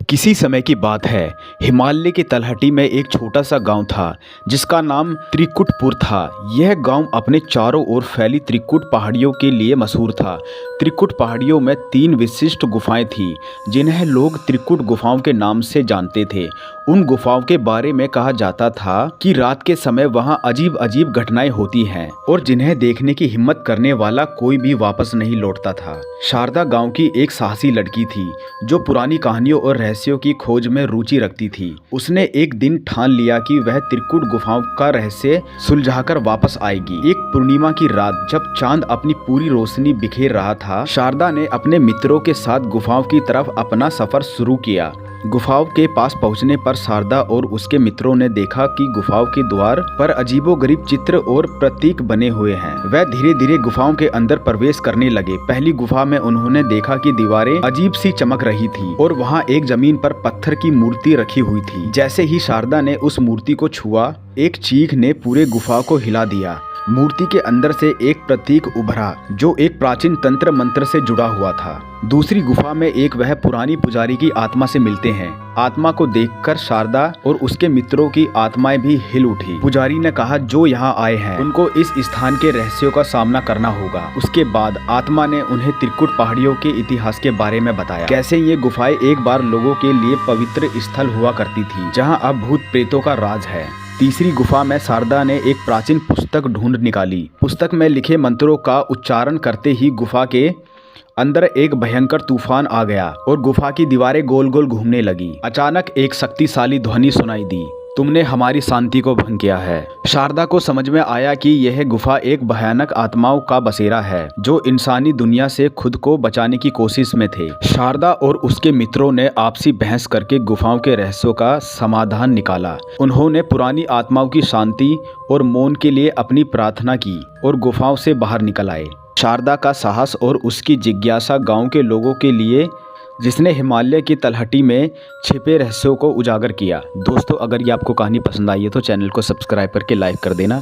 किसी समय की बात है। हिमालय की तलहटी में एक छोटा सा गांव था जिसका नाम त्रिकुटपुर था। यह गांव अपने चारों ओर फैली त्रिकुट पहाड़ियों के लिए मशहूर था। त्रिकुट पहाड़ियों में 3 विशिष्ट गुफाएं थीं जिन्हें लोग त्रिकुट गुफाओं के नाम से जानते थे। उन गुफाओं के बारे में कहा जाता था कि रात के समय वहां अजीब अजीब घटनाएं होती हैं और जिन्हें देखने की हिम्मत करने वाला कोई भी वापस नहीं लौटता था। शारदा गांव की एक साहसी लड़की थी जो पुरानी कहानियों और रहस्यों की खोज में रुचि रखती थी। उसने एक दिन ठान लिया कि वह त्रिकुट गुफाओं का रहस्य सुलझाकर वापस आएगी। एक पूर्णिमा की रात जब चांद अपनी पूरी रोशनी बिखेर रहा था, शारदा ने अपने मित्रों के साथ गुफाओं की तरफ अपना सफर शुरू किया। गुफाओं के पास पहुंचने पर शारदा और उसके मित्रों ने देखा कि गुफाओं के द्वार पर अजीबोगरीब चित्र और प्रतीक बने हुए हैं। वह धीरे धीरे गुफाओं के अंदर प्रवेश करने लगे। पहली गुफा में उन्होंने देखा कि दीवारें अजीब सी चमक रही थी और वहां एक जमीन पर पत्थर की मूर्ति रखी हुई थी। जैसे ही शारदा ने उस मूर्ति को छुआ, एक चीख ने पूरे गुफा को हिला दिया। मूर्ति के अंदर से एक प्रतीक उभरा जो एक प्राचीन तंत्र मंत्र से जुड़ा हुआ था। दूसरी गुफा में एक वह पुरानी पुजारी की आत्मा से मिलते हैं। आत्मा को देखकर शारदा और उसके मित्रों की आत्माएं भी हिल उठी। पुजारी ने कहा जो यहाँ आए हैं उनको इस स्थान के रहस्यों का सामना करना होगा। उसके बाद आत्मा ने उन्हें त्रिकुट पहाड़ियों के इतिहास के बारे में बताया, कैसे ये गुफाएं एक बार लोगों के लिए पवित्र स्थल हुआ करती थी जहाँ अब भूत प्रेतों का राज है। तीसरी गुफा में शारदा ने एक प्राचीन पुस्तक ढूंढ निकाली। पुस्तक में लिखे मंत्रों का उच्चारण करते ही गुफा के अंदर एक भयंकर तूफान आ गया और गुफा की दीवारें गोल गोल घूमने लगी। अचानक एक शक्तिशाली ध्वनि सुनाई दी, तुमने हमारी शांति को भंग किया है। शारदा को समझ में आया कि यह गुफा एक भयानक आत्माओं का बसेरा है जो इंसानी दुनिया से खुद को बचाने की कोशिश में थे। शारदा और उसके मित्रों ने आपसी बहस करके गुफाओं के रहस्यों का समाधान निकाला। उन्होंने पुरानी आत्माओं की शांति और मौन के लिए अपनी प्रार्थना की और गुफाओं से बाहर निकल आए। शारदा का साहस और उसकी जिज्ञासा गांव के लोगों के लिए जिसने हिमालय की तलहटी में छिपे रहस्यों को उजागर किया। दोस्तों, अगर ये आपको कहानी पसंद आई है तो चैनल को सब्सक्राइब करके लाइक कर देना।